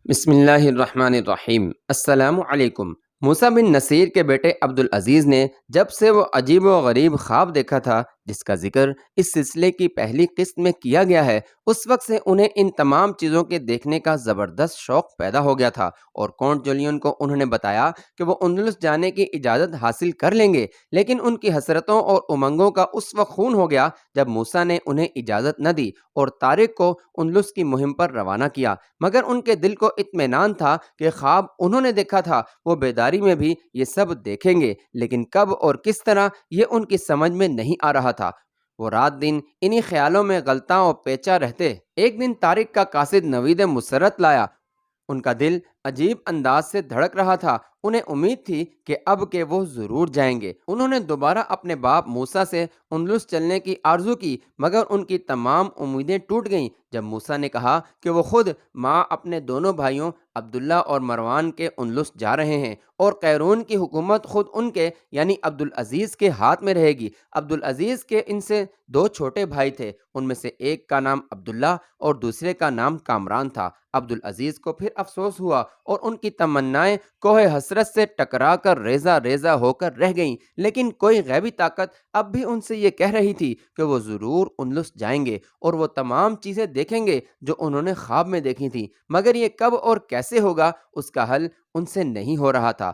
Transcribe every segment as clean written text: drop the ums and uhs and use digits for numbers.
بسم اللہ الرحمن الرحیم۔ السلام علیکم۔ موسیٰ بن نصیر کے بیٹے عبدالعزیز نے جب سے وہ عجیب و غریب خواب دیکھا تھا جس کا ذکر اس سلسلے کی پہلی قسط میں کیا گیا ہے، اس وقت سے انہیں ان تمام چیزوں کے دیکھنے کا زبردست شوق پیدا ہو گیا تھا، اور کونٹ جولین کو انہوں نے بتایا کہ وہ اندلس جانے کی اجازت حاصل کر لیں گے، لیکن ان کی حسرتوں اور امنگوں کا اس وقت خون ہو گیا جب موسیٰ نے انہیں اجازت نہ دی اور طارق کو اندلس کی مہم پر روانہ کیا، مگر ان کے دل کو اطمینان تھا کہ خواب انہوں نے دیکھا تھا وہ بیداری میں بھی یہ سب دیکھیں گے، لیکن کب اور کس طرح یہ ان کی سمجھ میں نہیں آ رہا تھا۔ وہ رات دن انہی خیالوں میں غلطاں و پیچا رہتے۔ ایک دن طارق کا قاصد نوید مسرت لایا۔ ان کا دل عجیب انداز سے دھڑک رہا تھا، انہیں امید تھی کہ اب کہ وہ ضرور جائیں گے۔ انہوں نے دوبارہ اپنے باپ موسیٰ سے اندلس چلنے کی آرزو کی، مگر ان کی تمام امیدیں ٹوٹ گئیں جب موسیٰ نے کہا کہ وہ خود ماں اپنے دونوں بھائیوں عبداللہ اور مروان کے اندلس جا رہے ہیں، اور قیرون کی حکومت خود ان کے یعنی عبدالعزیز کے ہاتھ میں رہے گی۔ عبدالعزیز کے ان سے دو چھوٹے بھائی تھے، ان میں سے ایک کا نام عبداللہ اور دوسرے کا نام کامران تھا۔ عبدالعزیز کو پھر افسوس ہوا اور ان کی تمنائیں کوہ حسرت سے ٹکرا کر ریزہ ریزہ ہو کر رہ گئیں، لیکن کوئی غیبی طاقت اب بھی ان سے یہ کہہ رہی تھی کہ وہ ضرور اندلس جائیں گے اور وہ تمام چیزیں دیکھیں گے جو انہوں نے خواب میں دیکھی تھیں، مگر یہ کب اور کیسے ہوگا اس کا حل ان سے نہیں ہو رہا تھا۔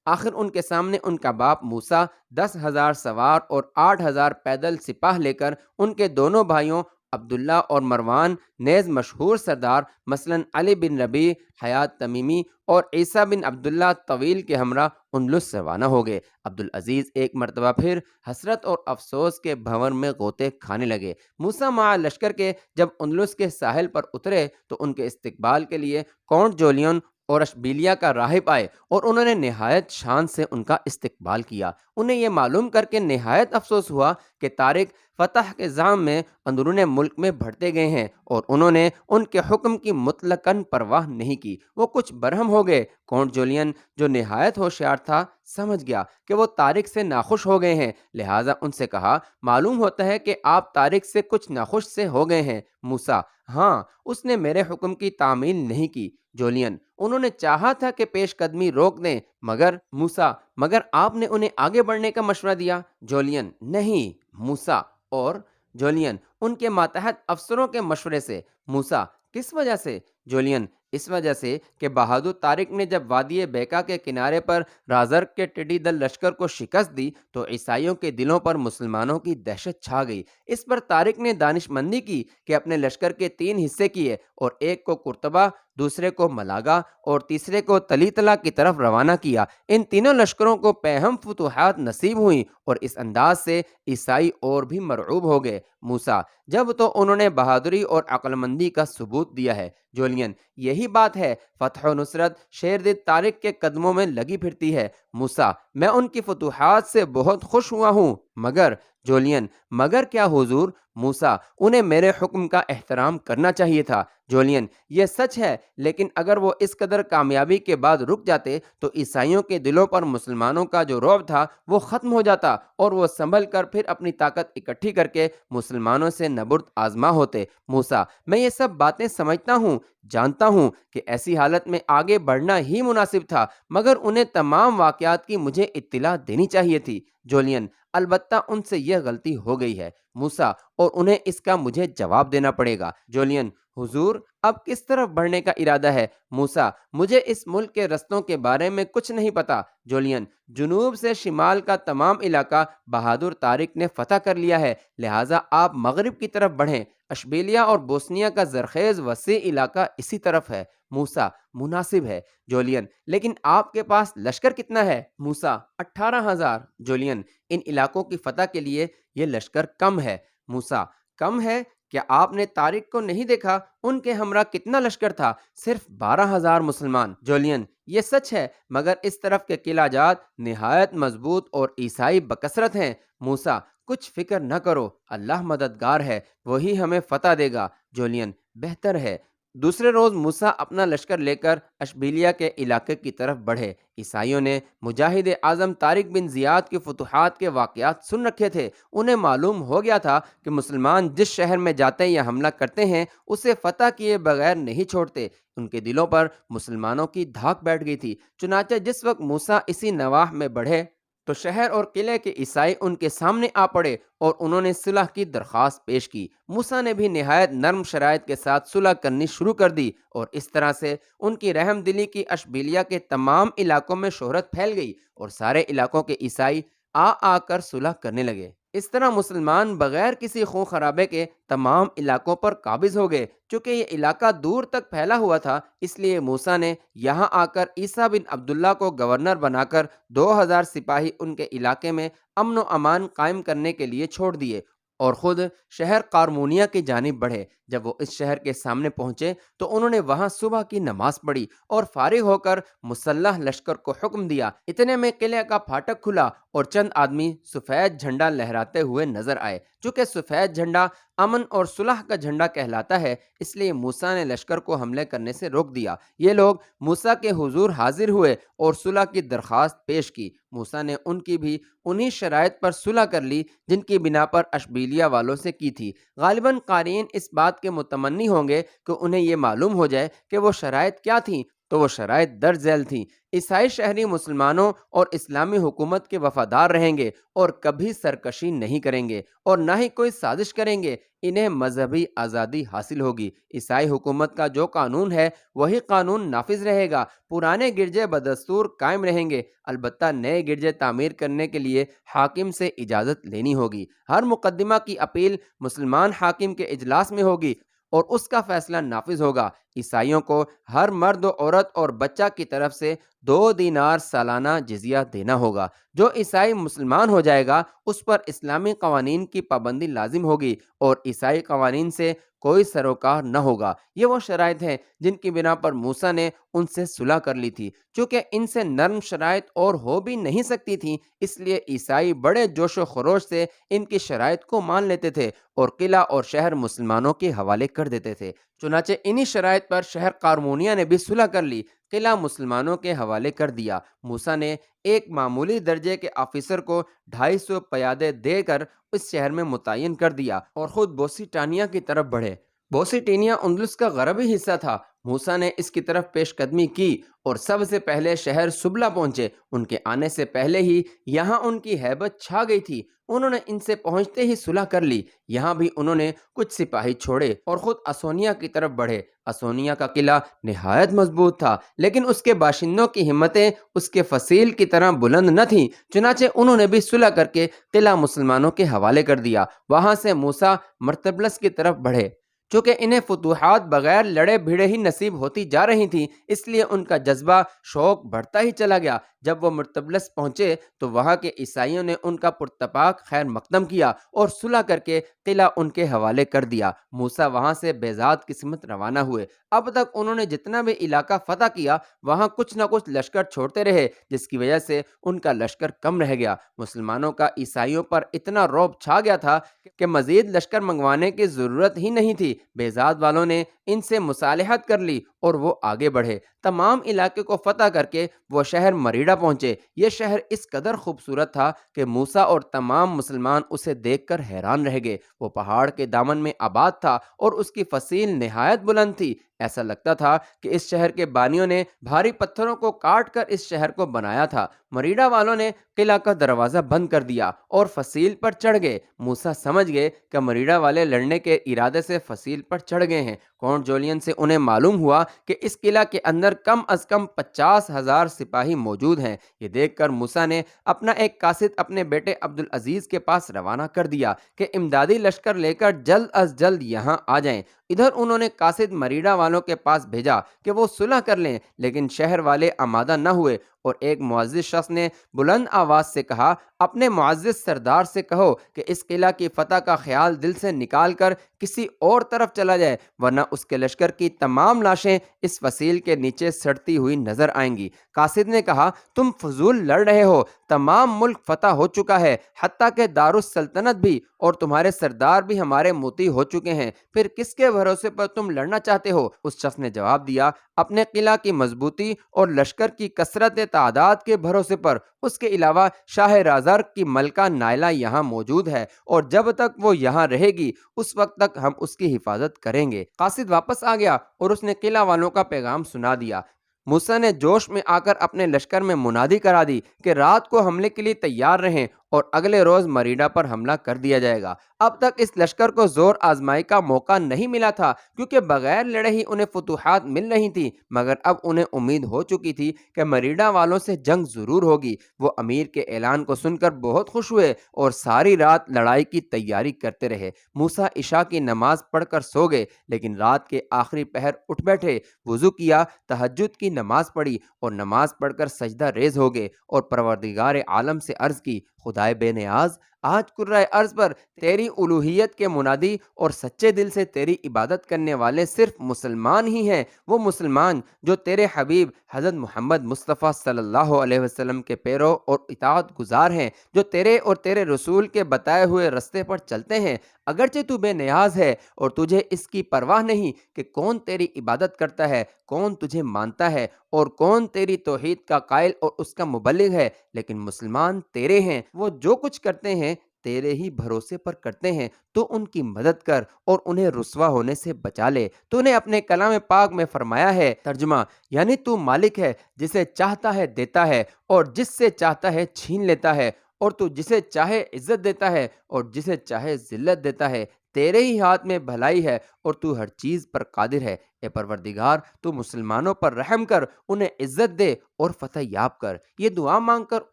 آخر ان کے سامنے ان کا باپ موسیٰ 10,000 سوار اور 8,000 پیدل سپاہ لے کر ان کے دونوں بھائیوں عبداللہ اور مروان نیز مشہور سردار مثلاً علی بن ربیع، حیات تمیمی اور عیسیٰ بن عبداللہ طویل کے ہمراہ اندلس روانہ ہو گئے۔ عبدالعزیز ایک مرتبہ پھر حسرت اور افسوس کے بھنور میں غوطے کھانے لگے۔ موسیٰ مع لشکر کے جب اندلس کے ساحل پر اترے تو ان کے استقبال کے لیے کونٹ جولین اور اشبیلیہ کا راہب آئے اور انہوں نے نہایت شان سے ان کا استقبال کیا۔ انہیں یہ معلوم کر کے نہایت افسوس ہوا کہ طارق فتح کے زعم میں اندرون ملک میں بڑھتے گئے ہیں، اور انہوں نے ان کے حکم کی مطلقاً پرواہ نہیں کی۔ وہ کچھ برہم ہو گئے۔ کونٹ جولین جو نہایت ہوشیار تھا سمجھ گیا کہ وہ طارق سے ناخوش ہو گئے ہیں، لہٰذا ان سے کہا، معلوم ہوتا ہے کہ آپ طارق سے کچھ ناخوش سے ہو گئے ہیں۔ موسیٰ: ہاں، اس نے میرے حکم کی تعمیل نہیں کی۔ جولین: انہوں نے چاہا تھا کہ پیش قدمی روک دیں، مگر موسیٰ: مگر آپ نے انہیں آگے بڑھنے کا مشورہ دیا۔ جولین: نہیں۔ موسیٰ اور جولین: ان کے ماتحت افسروں کے مشورے سے۔ موسیٰ: کس وجہ سے؟ جولین: اس وجہ سے کہ بہادر طارق نے جب وادی بیکا کے کنارے پر رازرک کے ٹڈی دل لشکر کو شکست دی تو عیسائیوں کے دلوں پر مسلمانوں کی دہشت چھا گئی۔ اس پر طارق نے دانش مندی کی کہ اپنے لشکر کے 3 حصے کیے اور ایک کو قرطبہ، دوسرے کو ملاگا اور تیسرے کو تلیتلا کی طرف روانہ کیا۔ ان تینوں لشکروں کو پیہم فتوحات نصیب ہوئیں اور اس انداز سے عیسائی اور بھی مرعوب ہو گئے۔ موسیٰ: جب تو انہوں نے بہادری اور عقل مندی کا ثبوت دیا ہے۔ جولین: یہی بات ہے، فتح و نصرت شیردل طارق کے قدموں میں لگی پھرتی ہے۔ موسیٰ: میں ان کی فتوحات سے بہت خوش ہوا ہوں، مگر جولین: مگر کیا حضور؟ موسیٰ: انہیں میرے حکم کا احترام کرنا چاہیے تھا۔ جولین: یہ سچ ہے، لیکن اگر وہ اس قدر کامیابی کے بعد رک جاتے تو عیسائیوں کے دلوں پر مسلمانوں کا جو رعب تھا وہ ختم ہو جاتا اور وہ سنبھل کر پھر اپنی طاقت اکٹھی کر کے مسلمانوں سے نبرد آزما ہوتے۔ موسیٰ: میں یہ سب باتیں سمجھتا ہوں، جانتا ہوں کہ ایسی حالت میں آگے بڑھنا ہی مناسب تھا، مگر انہیں تمام واقعات کی مجھے اطلاع دینی چاہیے تھی۔ جولین: البتہ ان سے یہ غلطی ہو گئی ہے۔ موسیٰ: اور انہیں اس کا مجھے جواب دینا پڑے گا۔ جولین: حضور، اب کس طرف بڑھنے کا ارادہ ہے؟ موسیٰ: مجھے اس ملک کے رستوں کے بارے میں کچھ نہیں پتا۔ جولین: جنوب سے شمال کا تمام علاقہ بہادر طارق نے فتح کر لیا ہے، لہٰذا آپ مغرب کی طرف بڑھیں۔ اشبیلیہ اور بوسنیا کا زرخیز وسیع علاقہ اسی طرف ہے۔ موسیٰ: مناسب ہے۔ جولین: لیکن آپ کے پاس لشکر کتنا ہے؟ موسیٰ: 18,000۔ جولین: ان علاقوں کی فتح کے لیے یہ لشکر کم ہے۔ موسیٰ: کم ہے؟ کیا آپ نے طارق کو نہیں دیکھا؟ ان کے ہمراہ کتنا لشکر تھا؟ صرف 12,000 مسلمان۔ جولین: یہ سچ ہے، مگر اس طرف کے قلعہ جات نہایت مضبوط اور عیسائی بکثرت ہیں۔ موسیٰ: کچھ فکر نہ کرو، اللہ مددگار ہے، وہی ہمیں فتح دے گا۔ جولین: بہتر ہے۔ دوسرے روز موسیٰ اپنا لشکر لے کر اشبیلیہ کے علاقے کی طرف بڑھے۔ عیسائیوں نے مجاہد اعظم طارق بن زیاد کی فتوحات کے واقعات سن رکھے تھے۔ انہیں معلوم ہو گیا تھا کہ مسلمان جس شہر میں جاتے یا حملہ کرتے ہیں اسے فتح کیے بغیر نہیں چھوڑتے۔ ان کے دلوں پر مسلمانوں کی دھاک بیٹھ گئی تھی۔ چنانچہ جس وقت موسیٰ اسی نواح میں بڑھے تو شہر اور قلعے کے عیسائی ان کے سامنے آ پڑے اور انہوں نے صلح کی درخواست پیش کی۔ موسیٰ نے بھی نہایت نرم شرائط کے ساتھ صلح کرنی شروع کر دی، اور اس طرح سے ان کی رحم دلی کی اشبیلیہ کے تمام علاقوں میں شہرت پھیل گئی اور سارے علاقوں کے عیسائی آ کر صلح کرنے لگے۔ اس طرح مسلمان بغیر کسی خون خرابے کے تمام علاقوں پر قابض ہو گئے۔ چونکہ یہ علاقہ دور تک پھیلا ہوا تھا، اس لیے موسیٰ نے یہاں آ کر عیسیٰ بن عبداللہ کو گورنر بنا کر 2000 سپاہی ان کے علاقے میں امن و امان قائم کرنے کے لیے چھوڑ دیے اور خود شہر قارمونیہ کی جانب بڑھے۔ جب وہ اس شہر کے سامنے پہنچے تو انہوں نے وہاں صبح کی نماز پڑھی اور فارغ ہو کر مسلح لشکر کو حکم دیا۔ اتنے میں قلعے کا پھاٹک کھلا اور چند آدمی سفید جھنڈا لہراتے ہوئے نظر آئے۔ چونکہ سفید جھنڈا امن اور صلح کا جھنڈا کہلاتا ہے، اس لیے موسیٰ نے لشکر کو حملے کرنے سے روک دیا۔ یہ لوگ موسیٰ کے حضور حاضر ہوئے اور صلح کی درخواست پیش کی۔ موسیٰ نے ان کی بھی انہی شرائط پر صلح کر لی جن کی بنا پر اشبیلیہ والوں سے کی تھی۔ غالباً قارئین اس بات کے متمنی ہوں گے کہ انہیں یہ معلوم ہو جائے کہ وہ شرائط کیا تھیں، تو وہ شرائط درج ذیل تھیں۔ عیسائی شہری مسلمانوں اور اسلامی حکومت کے وفادار رہیں گے اور کبھی سرکشی نہیں کریں گے اور نہ ہی کوئی سازش کریں گے۔ انہیں مذہبی آزادی حاصل ہوگی۔ عیسائی حکومت کا جو قانون ہے وہی قانون نافذ رہے گا۔ پرانے گرجے بدستور قائم رہیں گے، البتہ نئے گرجے تعمیر کرنے کے لیے حاکم سے اجازت لینی ہوگی۔ ہر مقدمہ کی اپیل مسلمان حاکم کے اجلاس میں ہوگی اور اس کا فیصلہ نافذ ہوگا۔ عیسائیوں کو ہر مرد و عورت اور بچہ کی طرف سے 2 دینار سالانہ جزیہ دینا ہوگا۔ جو عیسائی مسلمان ہو جائے گا اس پر اسلامی قوانین کی پابندی لازم ہوگی اور عیسائی قوانین سے کوئی سروکار نہ ہوگا۔ یہ وہ شرائط ہیں جن کی بنا پر موسیٰ نے ان سے صلح کر لی تھی۔ چونکہ ان سے نرم شرائط اور ہو بھی نہیں سکتی تھیں، اس لیے عیسائی بڑے جوش و خروش سے ان کی شرائط کو مان لیتے تھے اور قلعہ اور شہر مسلمانوں کے حوالے کر دیتے تھے۔ چنانچہ انہی شرائط پر شہر قارمونیہ نے بھی صلح کر لی، قلعہ مسلمانوں کے حوالے کر دیا۔ موسیٰ نے ایک معمولی درجے کے آفیسر کو 250 پیادے دے کر اس شہر میں متعین کر دیا اور خود بوسیٹانیہ کی طرف بڑھے۔ بوسیٹینیا اندلس کا غربی حصہ تھا۔ موسیٰ نے اس کی طرف پیش قدمی کی اور سب سے پہلے شہر سبلا پہنچے۔ ان کے آنے سے پہلے ہی یہاں ان کی ہیبت چھا گئی تھی۔ انہوں نے ان سے پہنچتے ہی صلح کر لی۔ یہاں بھی انہوں نے کچھ سپاہی چھوڑے اور خود اسونیہ کی طرف بڑھے۔ اسونیہ کا قلعہ نہایت مضبوط تھا، لیکن اس کے باشندوں کی ہمتیں اس کے فصیل کی طرح بلند نہ تھیں۔ چنانچہ انہوں نے بھی صلح کر کے قلعہ مسلمانوں کے حوالے کر دیا۔ وہاں سے موسیٰ مرتبلس کی طرف بڑھے۔ چونکہ انہیں فتوحات بغیر لڑے بھیڑے ہی نصیب ہوتی جا رہی تھیں، اس لیے ان کا جذبہ شوق بڑھتا ہی چلا گیا۔ جب وہ مرتبلس پہنچے تو وہاں کے عیسائیوں نے ان کا پرتپاک خیر مقدم کیا اور صلح کر کے قلعہ ان کے حوالے کر دیا۔ موسیٰ وہاں سے بیضاد کی سمت روانہ ہوئے۔ اب تک انہوں نے جتنا بھی علاقہ فتح کیا وہاں کچھ نہ کچھ لشکر چھوڑتے رہے، جس کی وجہ سے ان کا لشکر کم رہ گیا۔ مسلمانوں کا عیسائیوں پر اتنا رعب چھا گیا تھا کہ مزید لشکر منگوانے کی ضرورت ہی نہیں تھی۔ بیضاد والوں نے ان سے مصالحت کر لی اور وہ آگے بڑھے۔ تمام علاقے کو فتح کر کے وہ شہر مریڑا پہنچے۔ یہ شہر اس قدر خوبصورت تھا کہ موسیٰ اور تمام مسلمان اسے دیکھ کر حیران رہ گئے۔ وہ پہاڑ کے دامن میں آباد تھا اور اس کی فصیل نہایت بلند تھی۔ ایسا لگتا تھا کہ اس شہر کے بانیوں نے بھاری پتھروں کو کاٹ کر اس شہر کو بنایا تھا۔ مریڑا والوں نے قلعہ کا دروازہ بند کر دیا اور فصیل پر چڑھ گئے۔ موسیٰ سمجھ گئے کہ مریڑا والے لڑنے کے ارادے سے فصیل پر چڑھ گئے ہیں۔ کونٹ جولین سے انہیں معلوم ہوا کہ اس قلعہ کے اندر کم از کم 50,000 سپاہی موجود ہیں۔ یہ دیکھ کر موسیٰ نے اپنا ایک قاصد اپنے بیٹے عبدالعزیز کے پاس روانہ کر دیا کہ امدادی لشکر لے کر جلد از جلد یہاں آ جائیں۔ ادھر انہوں نے قاصد مریڑا والوں کے پاس بھیجا کہ وہ صلح کر لیں، لیکن شہر والے آمادہ نہ ہوئے اور ایک معزز شخص نے بلند آواز سے کہا، اپنے معزز سردار سے کہو کہ اس قلعہ کی فتح کا خیال دل سے نکال کر کسی اور طرف چلا جائے، ورنہ اس کے لشکر کی تمام لاشیں اس فصیل کے نیچے سڑتی ہوئی نظر آئیں گی۔ قاصد نے کہا، تم فضول لڑ رہے ہو، تمام ملک فتح ہو چکا ہے، حتیٰ کہ دارالسلطنت بھی، اور تمہارے سردار بھی ہمارے موتی ہو چکے ہیں، پھر کس کے بھروسے پر تم لڑنا چاہتے ہو؟ اس شخص نے جواب دیا، اپنے قلعہ کی مضبوطی اور لشکر کی کثرت تعداد کے بھروسے پر، اس کے علاوہ شاہ رازر کی ملکہ نائلہ یہاں موجود ہے، اور جب تک وہ یہاں رہے گی اس وقت تک ہم اس کی حفاظت کریں گے۔ قاصد واپس آ گیا اور اس نے قلعہ والوں کا پیغام سنا دیا۔ موسیٰ نے جوش میں آ کر اپنے لشکر میں منادی کرا دی کہ رات کو حملے کے لیے تیار رہیں اور اگلے روز مریڈا پر حملہ کر دیا جائے گا۔ اب تک اس لشکر کو زور آزمائی کا موقع نہیں ملا تھا، کیونکہ بغیر لڑے ہی انہیں فتوحات مل رہی تھی، مگر اب انہیں امید ہو چکی تھی کہ مریڈا والوں سے جنگ ضرور ہوگی۔ وہ امیر کے اعلان کو سن کر بہت خوش ہوئے اور ساری رات لڑائی کی تیاری کرتے رہے۔ موسیٰ عشاء کی نماز پڑھ کر سو گئے، لیکن رات کے آخری پہر اٹھ بیٹھے، وضو کیا، تہجد کی نماز پڑھی اور نماز پڑھ کر سجدہ ریز ہو گئے اور پروردگار عالم سے عرض کی، خدائے بے نیاز، آج کرۂ ارض پر تیری الوہیت کے منادی اور سچے دل سے تیری عبادت کرنے والے صرف مسلمان ہی ہیں، وہ مسلمان جو تیرے حبیب حضرت محمد مصطفیٰ صلی اللہ علیہ وسلم کے پیرو اور اطاعت گزار ہیں، جو تیرے اور تیرے رسول کے بتائے ہوئے رستے پر چلتے ہیں۔ اگرچہ تو بے نیاز ہے اور تجھے اس کی پرواہ نہیں کہ کون تیری عبادت کرتا ہے، کون تجھے مانتا ہے اور کون تیری توحید کا قائل اور اس کا مبلغ ہے، لیکن مسلمان تیرے ہیں، وہ جو کچھ کرتے ہیں تیرے ہی بھروسے پر کرتے ہیں، تو ان کی مدد کر اور انہیں رسوا ہونے سے بچا لے۔ تو نے اپنے کلام پاک میں فرمایا ہے، ترجمہ یعنی تو مالک ہے، جسے چاہتا ہے دیتا ہے اور جس سے چاہتا ہے چھین لیتا ہے، اور تو جسے چاہے عزت دیتا ہے اور جسے چاہے ذلت دیتا ہے، تیرے ہی ہاتھ میں بھلائی ہے اور تو ہر چیز پر قادر ہے۔ اے پروردگار، تو مسلمانوں پر رحم کر، انہیں عزت دے اور فتح یاب کر۔ یہ دعا مانگ کر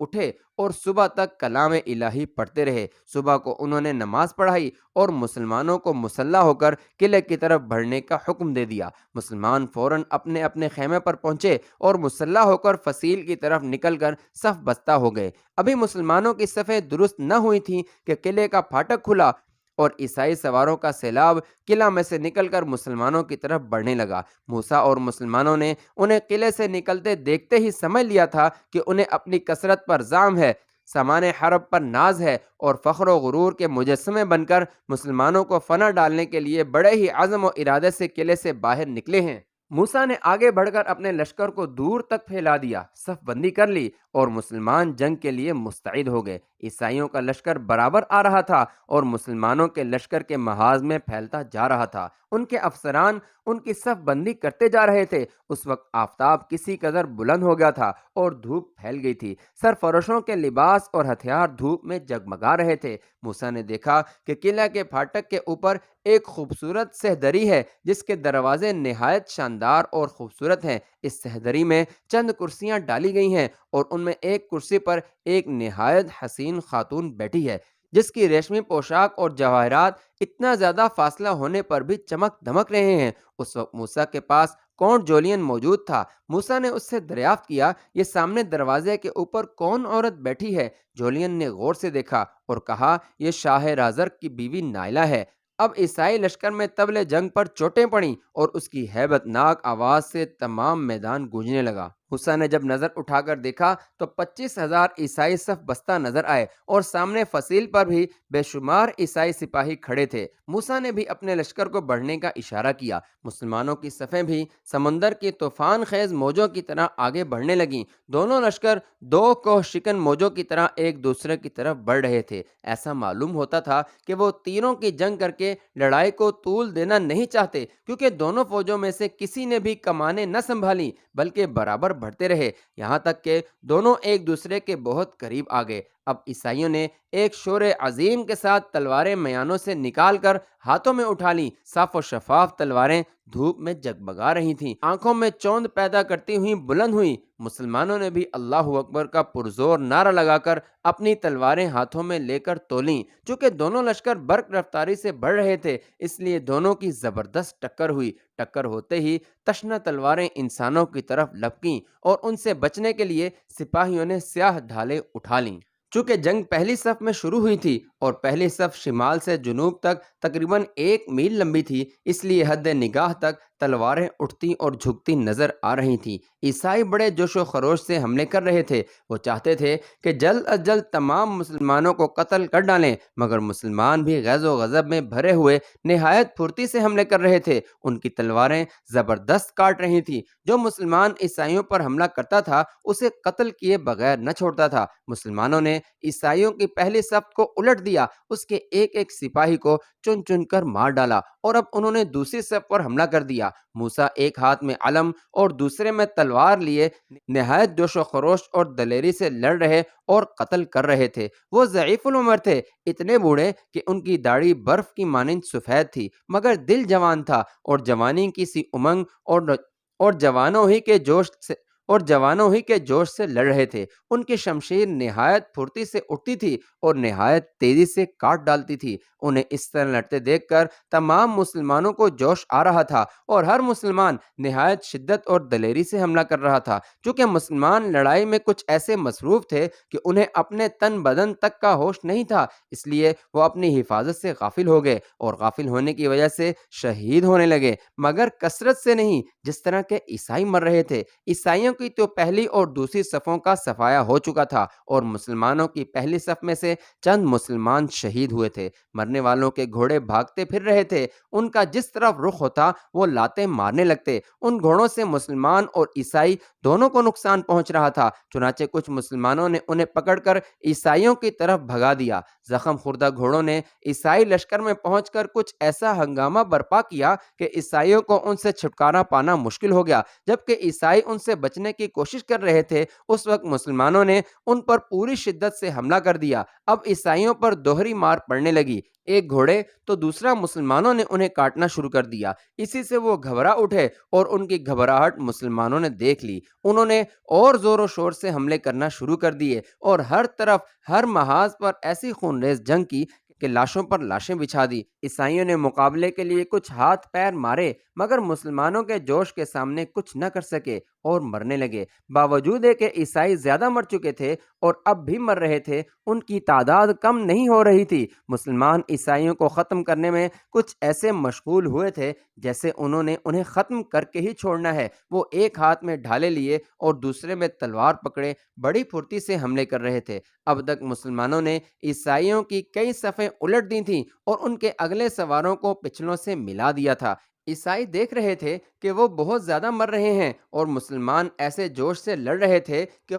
اٹھے اور صبح تک کلام الہی پڑھتے رہے۔ صبح کو انہوں نے نماز پڑھائی اور مسلمانوں کو مسلح ہو کر قلعے کی طرف بڑھنے کا حکم دے دیا۔ مسلمان فوراً اپنے اپنے خیمے پر پہنچے اور مسلح ہو کر فصیل کی طرف نکل کر صف بستہ ہو گئے۔ ابھی مسلمانوں کی صفیں درست نہ ہوئی تھیں کہ قلعے کا پھاٹک کھلا اور عیسائی سواروں کا سیلاب قلعہ میں سے نکل کر مسلمانوں کی طرف بڑھنے لگا۔ موسیٰ اور مسلمانوں نے انہیں قلعے سے نکلتے دیکھتے ہی سمجھ لیا تھا کہ انہیں اپنی کثرت پر زعم ہے، سامان حرب پر ناز ہے، اور فخر و غرور کے مجسمے بن کر مسلمانوں کو فنا ڈالنے کے لیے بڑے ہی عزم و ارادے سے قلعے سے باہر نکلے ہیں۔ موسیٰ نے آگے بڑھ کر اپنے لشکر کو دور تک پھیلا دیا، صف بندی کر لی اور مسلمان جنگ کے لیے مستعد ہو گئے۔ عیسائیوں کا لشکر برابر آ رہا تھا اور مسلمانوں کے لشکر کے محاذ میں پھیلتا جا رہا تھا۔ ان کے افسران ان کی صف بندی کرتے جا رہے تھے۔ اس وقت آفتاب کسی قدر بلند ہو گیا تھا اور دھوپ پھیل گئی تھی۔ سرفروشوں کے لباس اور ہتھیار دھوپ میں جگمگا رہے تھے۔ موسیٰ نے دیکھا کہ قلعہ کے پھاٹک کے اوپر ایک خوبصورت سہدری ہے، جس کے دروازے نہایت شاندار اور خوبصورت ہیں۔ اس سہدری میں چند کرسیاں ڈالی گئی ہیں اور ان میں ایک کرسی پر ایک نہایت حسین خاتون بیٹھی ہے، جس کی ریشمی پوشاک اور جواہرات اتنا زیادہ فاصلہ ہونے پر بھی چمک دمک رہے ہیں۔ اس وقت موسیٰ کے پاس کونٹ جولین موجود تھا۔ موسیٰ نے اس سے دریافت کیا، یہ سامنے دروازے کے اوپر کون عورت بیٹھی ہے؟ جولین نے غور سے دیکھا اور کہا، یہ شاہ رازر کی بیوی نائلہ ہے۔ اب عیسائی لشکر میں طبل جنگ پر چوٹیں پڑیں اور اس کی ہیبت ناک آواز سے تمام میدان گونجنے لگا۔ موسیٰ نے جب نظر اٹھا کر دیکھا تو 25,000 عیسائی صف بستہ نظر آئے اور سامنے فصیل پر بھی بے شمار عیسائی سپاہی کھڑے تھے۔ موسیٰ نے بھی اپنے لشکر کو بڑھنے کا اشارہ کیا۔ مسلمانوں کی صفیں بھی سمندر کی طوفان خیز موجوں کی طرح آگے بڑھنے لگیں۔ دونوں لشکر دو کوہ شکن موجوں کی طرح ایک دوسرے کی طرف بڑھ رہے تھے۔ ایسا معلوم ہوتا تھا کہ وہ تیروں کی جنگ کر کے لڑائی کو طول دینا نہیں چاہتے، کیونکہ دونوں فوجوں میں سے کسی نے بھی کمانیں نہ سنبھالی، بلکہ برابر بڑھتے رہے، یہاں تک کہ دونوں ایک دوسرے کے بہت قریب آ گئے۔ اب عیسائیوں نے ایک شور عظیم کے ساتھ تلواریں میانوں سے نکال کر ہاتھوں میں اٹھا لیں۔ صاف و شفاف تلواریں دھوپ میں جگمگا رہی تھیں، آنکھوں میں چوند پیدا کرتی ہوئی بلند ہوئیں۔ مسلمانوں نے بھی اللہ اکبر کا پرزور نعرہ لگا کر اپنی تلواریں ہاتھوں میں لے کر تولیں۔ چونکہ دونوں لشکر برق رفتاری سے بڑھ رہے تھے، اس لیے دونوں کی زبردست ٹکر ہوئی۔ ٹکر ہوتے ہی تشنہ تلواریں انسانوں کی طرف لپکیں اور ان سے بچنے کے لیے سپاہیوں نے سیاہ ڈھالیں اٹھا لیں۔ چونکہ جنگ پہلی صف میں شروع ہوئی تھی اور پہلی صف شمال سے جنوب تک تقریباً 1 میل لمبی تھی، اس لیے حد نگاہ تک تلواریں اٹھتی اور جھکتی نظر آ رہی تھیں۔ عیسائی بڑے جوش و خروش سے حملے کر رہے تھے۔ وہ چاہتے تھے کہ جلد از جلد تمام مسلمانوں کو قتل کر ڈالیں، مگر مسلمان بھی غیظ و غضب میں بھرے ہوئے نہایت پھرتی سے حملے کر رہے تھے۔ ان کی تلواریں زبردست کاٹ رہی تھیں۔ جو مسلمان عیسائیوں پر حملہ کرتا تھا اسے قتل کیے بغیر نہ چھوڑتا تھا۔ مسلمانوں نے عیسائیوں کی پہلی صف کو الٹ دیا، اس کے ایک ایک سپاہی کو چن چن کر مار ڈالا، اور اب انہوں نے دوسری صف پر حملہ کر دیا۔ موسیٰ ایک ہاتھ میں علم اور دوسرے میں تلوار لیے نہایت جوش و خروش اور دلیری سے لڑ رہے اور قتل کر رہے تھے۔ وہ ضعیف العمر تھے، اتنے بوڑھے کہ ان کی داڑھی برف کی مانند سفید تھی، مگر دل جوان تھا اور جوانی کی سی امنگ اور جوانوں ہی کے جوش سے لڑ رہے تھے۔ ان کی شمشیر نہایت پھرتی سے اٹھتی تھی اور نہایت تیزی سے کاٹ ڈالتی تھی۔ انہیں اس طرح لڑتے دیکھ کر تمام مسلمانوں کو جوش آ رہا تھا اور ہر مسلمان نہایت شدت اور دلیری سے حملہ کر رہا تھا۔ چونکہ مسلمان لڑائی میں کچھ ایسے مصروف تھے کہ انہیں اپنے تن بدن تک کا ہوش نہیں تھا، اس لیے وہ اپنی حفاظت سے غافل ہو گئے اور غافل ہونے کی وجہ سے شہید ہونے لگے، مگر کثرت سے نہیں جس طرح کے عیسائی مر رہے تھے۔ عیسائیوں کی تو پہلی اور دوسری صفوں کا صفایا ہو چکا تھا اور مسلمانوں کی پہلی صف میں سے چند مسلمان شہید ہوئے تھے۔ مرنے والوں کے گھوڑے بھاگتے پھر رہے تھے، ان کا جس طرف رخ ہوتا وہ لاتیں مارنے لگتے۔ ان گھوڑوں سے مسلمان اور عیسائی دونوں کو نقصان پہنچ رہا تھا، چنانچہ کچھ مسلمانوں نے انہیں پکڑ کر عیسائیوں کی طرف بھگا دیا۔ زخم خوردہ گھوڑوں نے عیسائی لشکر میں پہنچ کر کچھ ایسا ہنگامہ برپا کیا کہ عیسائیوں کو ان سے چھٹکارا پانا مشکل ہو گیا۔ جبکہ عیسائی ان سے بچنے کی کوشش کر رہے تھے، اس وقت مسلمانوں نے ان پر پوری شدت سے حملہ کر دیا۔ اب عیسائیوں پر دوہری مار پڑنے لگی، ایک گھوڑے تو دوسرا مسلمانوں نے انہیں کاٹنا شروع کر دیا۔ اسی سے وہ گھبرا اٹھے اور ان کی گھبراہٹ مسلمانوں نے دیکھ لی۔ انہوں نے اور زور و شور سے حملے کرنا شروع کر دیے اور ہر طرف ہر محاذ پر ایسی خونریز جنگ کی کہ لاشوں پر لاشیں بچھا دی۔ عیسائیوں نے مقابلے کے لیے کچھ ہاتھ پیر مارے، مگر مسلمانوں کے جوش کے سامنے کچھ نہ کر سکے اور مرنے لگے۔ باوجود ہے کہ عیسائی زیادہ مر چکے تھے اور اب بھی مر رہے تھے، ان کی تعداد کم نہیں ہو رہی تھی۔ مسلمان عیسائیوں کو ختم کرنے میں کچھ ایسے مشغول ہوئے تھے جیسے انہیں ختم کر کے ہی چھوڑنا ہے۔ وہ ایک ہاتھ میں ڈھالے لیے اور دوسرے میں تلوار پکڑے بڑی پھرتی سے حملے کر رہے تھے۔ اب تک مسلمانوں نے عیسائیوں کی کئی صفیں الٹ دی تھیں اور ان کے اگلے سواروں کو پچھلوں سے ملا دیا تھا۔ عیسائی دیکھ رہے تھے کہ وہ بہت زیادہ مر رہے ہیں اور مسلمان ایسے جوش سے لڑ رہے تھے کہ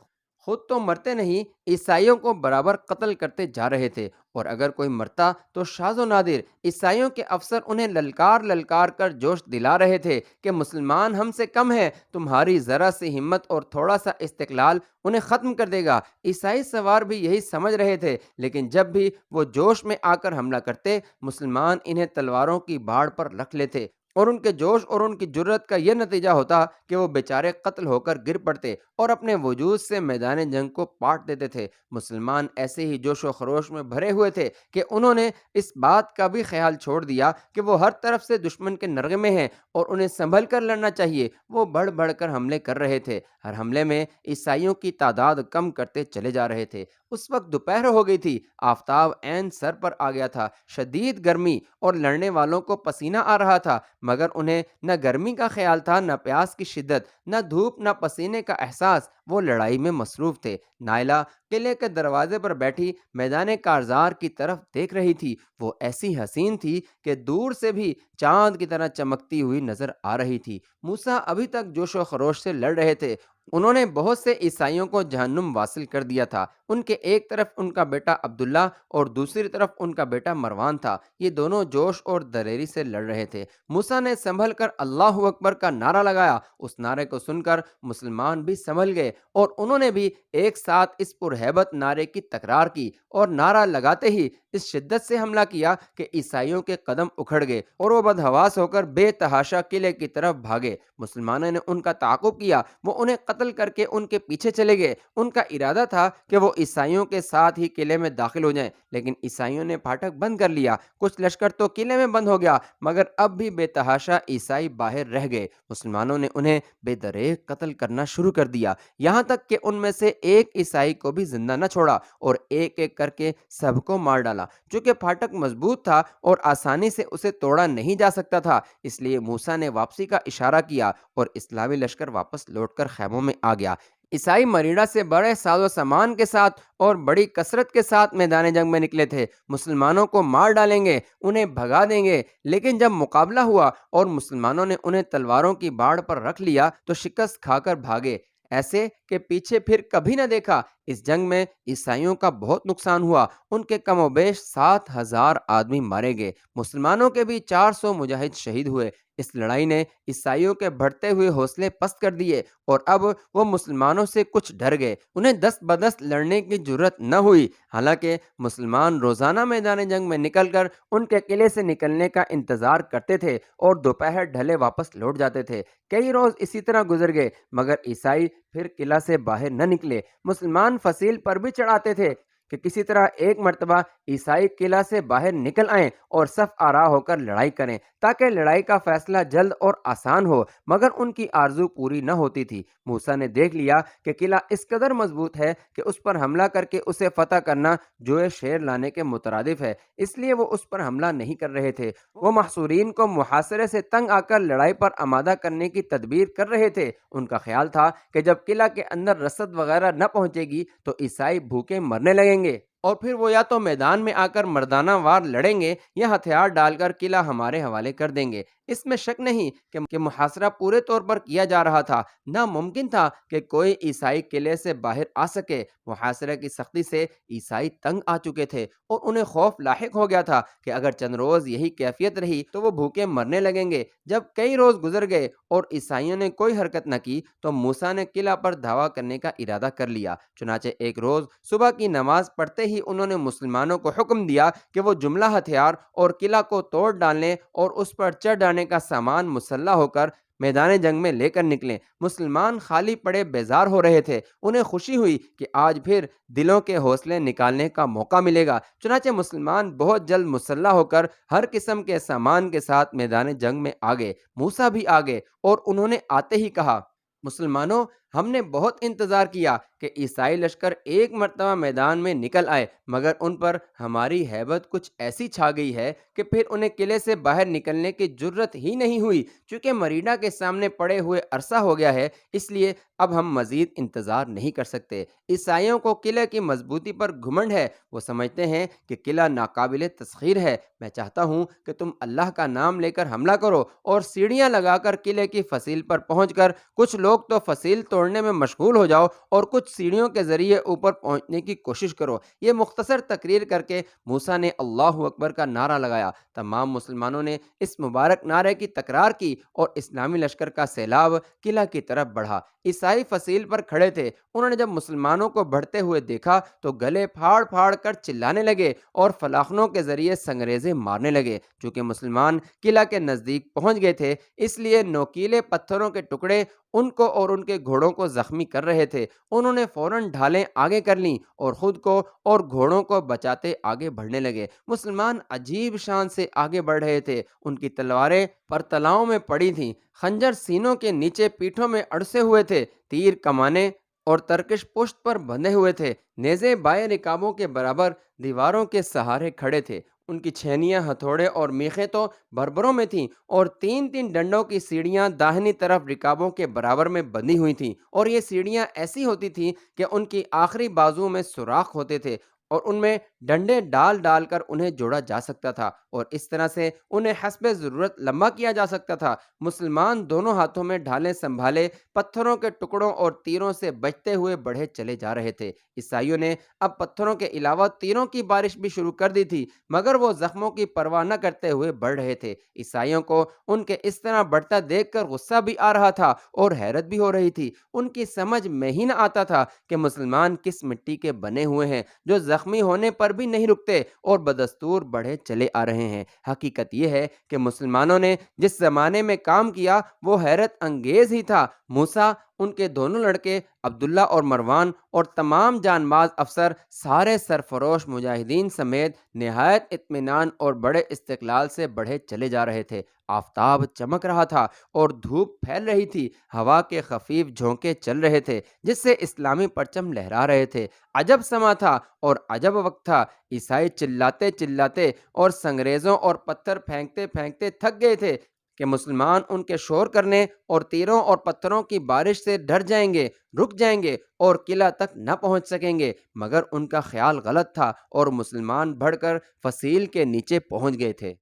خود تو مرتے نہیں، عیسائیوں کو برابر قتل کرتے جا رہے تھے، اور اگر کوئی مرتا تو شاذ و نادر۔ عیسائیوں کے افسر انہیں للکار للکار کر جوش دلا رہے تھے کہ مسلمان ہم سے کم ہیں، تمہاری ذرا سی ہمت اور تھوڑا سا استقلال انہیں ختم کر دے گا۔ عیسائی سوار بھی یہی سمجھ رہے تھے، لیکن جب بھی وہ جوش میں آ کر حملہ کرتے، مسلمان انہیں تلواروں کی باڑ پر رکھ لیتے اور ان کے جوش اور ان کی جرت کا یہ نتیجہ ہوتا کہ وہ بیچارے قتل ہو کر گر پڑتے اور اپنے وجود سے میدان جنگ کو پاٹ دیتے تھے۔ مسلمان ایسے ہی جوش و خروش میں بھرے ہوئے تھے کہ انہوں نے اس بات کا بھی خیال چھوڑ دیا کہ وہ ہر طرف سے دشمن کے نرغے ہیں اور انہیں سنبھل کر لڑنا چاہیے۔ وہ بڑھ بڑھ کر حملے کر رہے تھے، ہر حملے میں عیسائیوں کی تعداد کم کرتے چلے جا رہے تھے۔ اس وقت دوپہر ہو گئی تھی، آفتاب عین سر پر آ گیا تھا، شدید گرمی اور لڑنے والوں کو پسینہ آ رہا تھا، مگر انہیں نہ گرمی کا خیال تھا، نہ پیاس کی شدت، نہ دھوپ، نہ پسینے کا احساس۔ وہ لڑائی میں مصروف تھے۔ نائلہ قلعے کے دروازے پر بیٹھی میدان کارزار کی طرف دیکھ رہی تھی۔ وہ ایسی حسین تھی کہ دور سے بھی چاند کی طرح چمکتی ہوئی نظر آ رہی تھی۔ موسیٰ ابھی تک جوش و خروش سے لڑ رہے تھے، انہوں نے بہت سے عیسائیوں کو جہنم واصل کر دیا تھا۔ ان کے ایک طرف ان کا بیٹا عبداللہ اور دوسری طرف ان کا بیٹا مروان تھا۔ یہ دونوں جوش اور دلیری سے لڑ رہے تھے۔ موسیٰ نے سنبھل کر اللہ اکبر کا نعرہ لگایا۔ اس نعرے کو سن کر مسلمان بھی سنبھل گئے اور انہوں نے بھی ایک ساتھ اس پرہیبت نعرے کی تکرار کی، اور نعرہ لگاتے ہی اس شدت سے حملہ کیا کہ عیسائیوں کے قدم اکھڑ گئے اور وہ بدحواس ہو کر بے تحاشا قلعے کی طرف بھاگے۔ مسلمانوں نے ان کا تعاقب کیا، وہ انہیں قتل کر کے ان کے پیچھے چلے گئے۔ ان کا ارادہ تھا کہ وہ عیسائیوں کے ساتھ ہی قلعے میں داخل ہو جائیں، لیکن عیسائیوں نے پھاٹک بند کر لیا۔ کچھ لشکر تو قلعے میں بند ہو گیا، مگر اب بھی بے تحاشا عیسائی باہر رہ گئے۔ مسلمانوں نے انہیں بے دریغ قتل کرنا شروع کر دیا، یہاں تک کہ ان میں سے ایک عیسائی کو بھی زندہ نہ چھوڑا اور ایک ایک کر کے سب کو مار ڈالا۔ چونکہ پھاٹک مضبوط تھا اور آسانی سے اسے توڑا نہیں جا سکتا تھا، اس لیے موسیٰ نے واپسی کا اشارہ کیا اور اسلامی لشکر واپس لوٹ کر خیموں میں آ گیا۔ عیسائی مرینا سے بڑے ساز و سامان کے ساتھ اور بڑی کثرت کے ساتھ میدان جنگ میں نکلے تھے۔ مسلمانوں کو مار ڈالیں گے، انہیں بھگا دیں گے، لیکن جب مقابلہ ہوا اور مسلمانوں نے انہیں تلواروں کی باڑ پر رکھ لیا تو شکست کھا کر بھاگے، ایسے کہ پیچھے پھر کبھی نہ دیکھا۔ اس جنگ میں عیسائیوں کا بہت نقصان ہوا، ان کے کم و بیش 7,000 آدمی مارے گئے۔ مسلمانوں کے بھی 400 مجاہد شہید ہوئے۔ اس لڑائی نے عیسائیوں کے بڑھتے ہوئے حوصلے پست کر دیے اور اب وہ مسلمانوں سے کچھ ڈر گئے، انہیں دست بدست لڑنے کی جرت نہ ہوئی۔ حالانکہ مسلمان روزانہ میدان جنگ میں نکل کر ان کے قلعے سے نکلنے کا انتظار کرتے تھے اور دوپہر ڈھلے واپس لوٹ جاتے تھے۔ کئی روز اسی طرح گزر گئے، مگر عیسائی پھر قلعہ سے باہر نہ نکلے۔ مسلمان فصیل پر بھی چڑھاتے تھے کہ کسی طرح ایک مرتبہ عیسائی قلعہ سے باہر نکل آئیں اور صف آرا ہو کر لڑائی کریں، تاکہ لڑائی کا فیصلہ جلد اور آسان ہو، مگر ان کی آرزو پوری نہ ہوتی تھی۔ موسیٰ نے دیکھ لیا کہ قلعہ اس قدر مضبوط ہے کہ اس پر حملہ کر کے اسے فتح کرنا جوئے شیر لانے کے مترادف ہے، اس لیے وہ اس پر حملہ نہیں کر رہے تھے۔ وہ محصورین کو محاصرے سے تنگ آ کر لڑائی پر آمادہ کرنے کی تدبیر کر رہے تھے۔ ان کا خیال تھا کہ جب قلعہ کے اندر رسد وغیرہ نہ پہنچے گی تو عیسائی بھوکے مرنے لگیں گے، اور پھر وہ یا تو میدان میں آ کر مردانہ وار لڑیں گے یا ہتھیار ڈال کر قلعہ ہمارے حوالے کر دیں گے۔ اس میں شک نہیں کہ محاصرہ پورے طور پر کیا جا رہا تھا۔ ناممکن تھا کہ کوئی عیسائی قلعے سے باہر آ سکے۔ محاصرے کی سختی سے عیسائی تنگ آ چکے تھے اور انہیں خوف لاحق ہو گیا تھا کہ اگر چند روز یہی کیفیت رہی تو وہ بھوکے مرنے لگیں گے۔ جب کئی روز گزر گئے اور عیسائیوں نے کوئی حرکت نہ کی تو موسیٰ نے قلعہ پر دھاوا کرنے کا ارادہ کر لیا۔ چنانچہ ایک روز صبح کی نماز پڑھتے ہی انہوں نے مسلمانوں کو حکم دیا کہ وہ جملہ ہتھیار اور قلعہ کو توڑ ڈالنے اور اس پر چڑھ جانے کا سامان مسلح ہو کر میدان جنگ میں لے کر نکلیں۔ مسلمان خالی پڑے بیزار ہو رہے تھے، انہیں خوشی ہوئی کہ آج پھر دلوں کے حوصلے نکالنے کا موقع ملے گا۔ چنانچہ مسلمان بہت جلد مسلح ہو کر ہر قسم کے سامان کے ساتھ میدان جنگ میں آ گئے۔ موسیٰ بھی آ گئے اور انہوں نے آتے ہی کہا، مسلمانوں، ہم نے بہت انتظار کیا کہ عیسائی لشکر ایک مرتبہ میدان میں نکل آئے، مگر ان پر ہماری ہیبت کچھ ایسی چھا گئی ہے کہ پھر انہیں قلعے سے باہر نکلنے کی جرت ہی نہیں ہوئی۔ چونکہ مرینا کے سامنے پڑے ہوئے عرصہ ہو گیا ہے، اس لیے اب ہم مزید انتظار نہیں کر سکتے۔ عیسائیوں کو قلعے کی مضبوطی پر گھمنڈ ہے، وہ سمجھتے ہیں کہ قلعہ ناقابل تسخیر ہے۔ میں چاہتا ہوں کہ تم اللہ کا نام لے کر حملہ کرو اور سیڑھیاں لگا کر قلعے کی فصیل پر پہنچ کر کچھ لوگ تو فصیل توڑنے میں مشغول ہو جاؤ اور کچھ سیڑھیوں کے ذریعے اوپر پہنچنے کی کوشش کرو۔ یہ مختصر تقریر کر کے موسیٰ نے اللہ اکبر کا نعرہ لگایا۔ تمام مسلمانوں نے اس مبارک نعرے کی تکرار کی اور اسلامی لشکر کا سیلاب قلعہ کی طرف بڑھا۔ عیسائی فصیل پر کھڑے تھے، انہوں نے جب مسلمانوں کو بڑھتے ہوئے دیکھا تو گلے پھاڑ پھاڑ کر چلانے لگے اور فلاخنوں کے ذریعے سنگریزے مارنے لگے۔ چونکہ مسلمان قلعہ کے نزدیک پہنچ گئے تھے، اس لیے نوکیلے پتھروں کے ٹکڑے ان کو اور ان کے گھوڑوں کو زخمی کر رہے تھے۔ انہوں نے فوراً ڈھالیں آگے کر لیں اور خود کو اور گھوڑوں کو بچاتے آگے بڑھنے لگے۔ مسلمان عجیب شان سے آگے بڑھ رہے تھے، ان کی تلواریں پرتلاؤں میں پڑی تھیں، خنجر سینوں کے نیچے پیٹھوں میں اڑسے ہوئے تھے، تیر کمانے اور ترکش پشت پر بندھے ہوئے تھے، نیزے بائیں رکابوں کے برابر دیواروں کے سہارے کھڑے تھے۔ ان کی چھینیاں، ہتھوڑے اور میخیں تو بربروں میں تھیں اور تین تین ڈنڈوں کی سیڑھیاں داہنی طرف رکابوں کے برابر میں بندھی ہوئی تھیں، اور یہ سیڑھیاں ایسی ہوتی تھیں کہ ان کی آخری بازو میں سوراخ ہوتے تھے اور ان میں ڈنڈے ڈال ڈال کر انہیں جوڑا جا سکتا تھا اور اس طرح سے انہیں حسب ضرورت لمبا کیا جا سکتا تھا۔ مسلمان دونوں ہاتھوں میں ڈھالیں سنبھالے پتھروں کے ٹکڑوں اور تیروں سے بچتے ہوئے بڑھے چلے جا رہے تھے۔ عیسائیوں نے اب پتھروں کے علاوہ تیروں کی بارش بھی شروع کر دی تھی، مگر وہ زخموں کی پرواہ نہ کرتے ہوئے بڑھ رہے تھے۔ عیسائیوں کو ان کے اس طرح بڑھتا دیکھ کر غصہ بھی آ رہا تھا اور حیرت بھی ہو رہی تھی۔ ان کی سمجھ میں ہی نہ آتا تھا کہ مسلمان کس مٹی کے بنے ہوئے ہیں جو زخمی ہونے پر بھی نہیں رکتے اور بدستور بڑھے چلے آ رہے ہیں۔ حقیقت یہ ہے کہ مسلمانوں نے جس زمانے میں کام کیا وہ حیرت انگیز ہی تھا۔ موسیٰ، ان کے دونوں لڑکے عبداللہ اور مروان اور تمام جان باز افسر سارے سرفروش مجاہدین سمیت نہایت اطمینان اور بڑے استقلال سے بڑھے چلے جا رہے تھے۔ آفتاب چمک رہا تھا اور دھوپ پھیل رہی تھی، ہوا کے خفیف جھونکے چل رہے تھے جس سے اسلامی پرچم لہرا رہے تھے۔ عجب سما تھا اور عجب وقت تھا۔ عیسائی چلاتے چلاتے اور سنگریزوں اور پتھر پھینکتے پھینکتے تھک گئے تھے کہ مسلمان ان کے شور کرنے اور تیروں اور پتھروں کی بارش سے ڈر جائیں گے، رک جائیں گے اور قلعہ تک نہ پہنچ سکیں گے، مگر ان کا خیال غلط تھا اور مسلمان بڑھ کر فصیل کے نیچے پہنچ گئے تھے۔